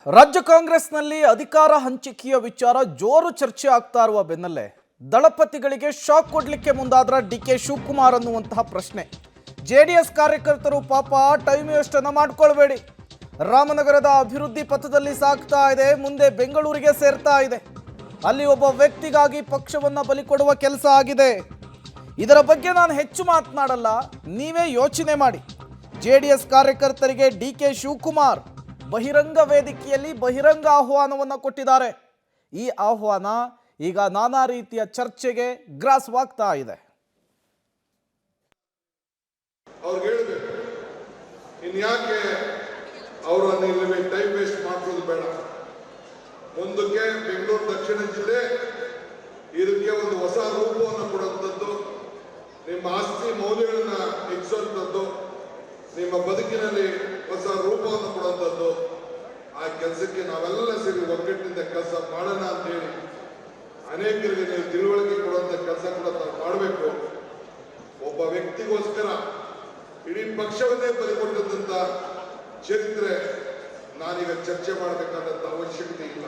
ರಾಜ್ಯ ಕಾಂಗ್ರೆಸ್ನಲ್ಲಿ ಅಧಿಕಾರ ಹಂಚಿಕೆಯ ವಿಚಾರ ಜೋರು ಚರ್ಚೆ ಆಗ್ತಾ ಇರುವ ಬೆನ್ನಲ್ಲೇ ದಳಪತಿಗಳಿಗೆ ಶಾಕ್ ಕೊಡಲಿಕ್ಕೆ ಮುಂದಾದ್ರ ಡಿಕೆ ಶಿವಕುಮಾರ್ ಅನ್ನುವಂತಹ ಪ್ರಶ್ನೆ. ಜೆಡಿಎಸ್ ಕಾರ್ಯಕರ್ತರು ಪಾಪ ಟೈಮ್ ವೇಸ್ಟ್ ಅನ್ನು ಮಾಡ್ಕೊಳ್ಬೇಡಿ, ರಾಮನಗರದ ಅಭಿವೃದ್ಧಿ ಪಥದಲ್ಲಿ ಸಾಗ್ತಾ ಇದೆ, ಮುಂದೆ ಬೆಂಗಳೂರಿಗೆ ಸೇರ್ತಾ ಇದೆ, ಅಲ್ಲಿ ಒಬ್ಬ ವ್ಯಕ್ತಿಗಾಗಿ ಪಕ್ಷವನ್ನ ಬಲಿ ಕೊಡುವ ಕೆಲಸ ಆಗಿದೆ. ಇದರ ಬಗ್ಗೆ ನಾನು ಹೆಚ್ಚು ಮಾತನಾಡಲ್ಲ, ನೀವೇ ಯೋಚನೆ ಮಾಡಿ. ಜೆಡಿಎಸ್ ಕಾರ್ಯಕರ್ತರಿಗೆ ಡಿಕೆ ಶಿವಕುಮಾರ್ ಬಹಿರಂಗ ವೇದಿಕೆಯಲ್ಲಿ ಬಹಿರಂಗ ಆಹ್ವಾನವನ್ನು ಕೊಟ್ಟಿದ್ದಾರೆ. ಈ ಆಹ್ವಾನ ಈಗ ನಾನಾ ರೀತಿಯ ಚರ್ಚೆಗೆ ಗ್ರಾಸವಾಗ್ತಾ ಇದೆ. ಅವ್ರಿಗೆ ಹೇಳಬೇಕು, ಇನ್ಯಾಕೆ ಅವರನ್ನು ಇಲ್ಲಿ ಟೈಮ್ ವೇಸ್ಟ್ ಮಾಡೋದು ಬೇಡ. ಮುಂದಕ್ಕೆ ಬೆಂಗಳೂರು ದಕ್ಷಿಣ ಜಿಲ್ಲೆ ಇದಕ್ಕೆ ಒಂದು ಹೊಸ ರೂಪವನ್ನು ಕೊಡುವಂಥದ್ದು, ನಿಮ್ಮ ಆಸ್ತಿ ಮೌಲ್ಯಗಳನ್ನ ಹೆಚ್ಚುವಂಥದ್ದು, ನಿಮ್ಮ ಬದುಕಿನಲ್ಲಿ ಹೊಸ ರೂಪವನ್ನು ಕೊಡುವಂಥದ್ದು. ಆ ಕೆಲಸಕ್ಕೆ ನಾವೆಲ್ಲ ಸೇರಿ ಒಗ್ಗಟ್ಟಿನಿಂದ ಕೆಲಸ ಮಾಡೋಣ ಅಂತ ಹೇಳಿ ಅನೇಕರಿಗೆ ನೀವು ತಿಳುವಳಿಕೆ ಕೊಡುವಂಥ ಕೆಲಸ ಕೂಡ ತಾವು ಮಾಡಬೇಕು. ಒಬ್ಬ ವ್ಯಕ್ತಿಗೋಸ್ಕರ ಇಡೀ ಪಕ್ಷವನ್ನೇ ಬಲಿಕೊಟ್ಟಂತ ಚರಿತ್ರೆ ನಾನೀಗ ಚರ್ಚೆ ಮಾಡಬೇಕಾದಂಥ ಅವಶ್ಯಕತೆ ಇಲ್ಲ.